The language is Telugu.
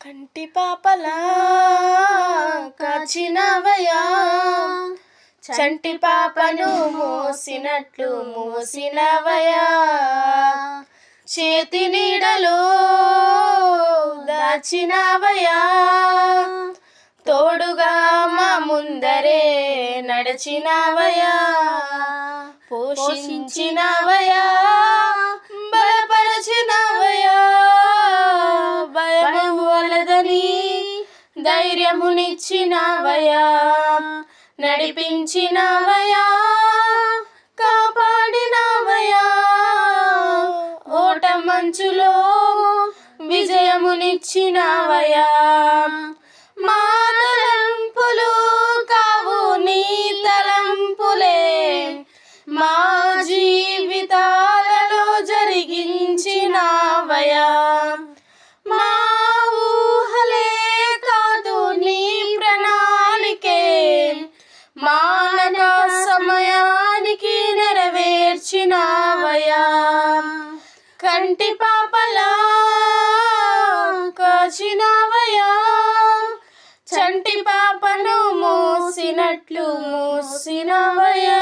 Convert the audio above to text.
కంటి పాపలా కాచినవయా, చంటి పాపను మోసినట్లు మోసినవయా, చేతి నీడలో దాచినవయా, తోడుగా మా ముందరే నడచినవయా, పోషించినవయా, బలపరచినవయా, భయము వలదని ధైర్యమునిచ్చినవయా, నడిపించినవయా, కాపాడినవయా, ఓట మంచులో విజయమునిచ్చినవయా, మా తలంపులు కావు నీ తలంపులే, మా జీవితాలలో జరిగించినవయా, మా ఊహలే కాదు నీ ప్రణాళికే, మానక సమయానికి నెరవేర్చినవయా, కంటి పాపలా కాచినవయా, చంటి పాపను మోసినట్లు మోసినవయా.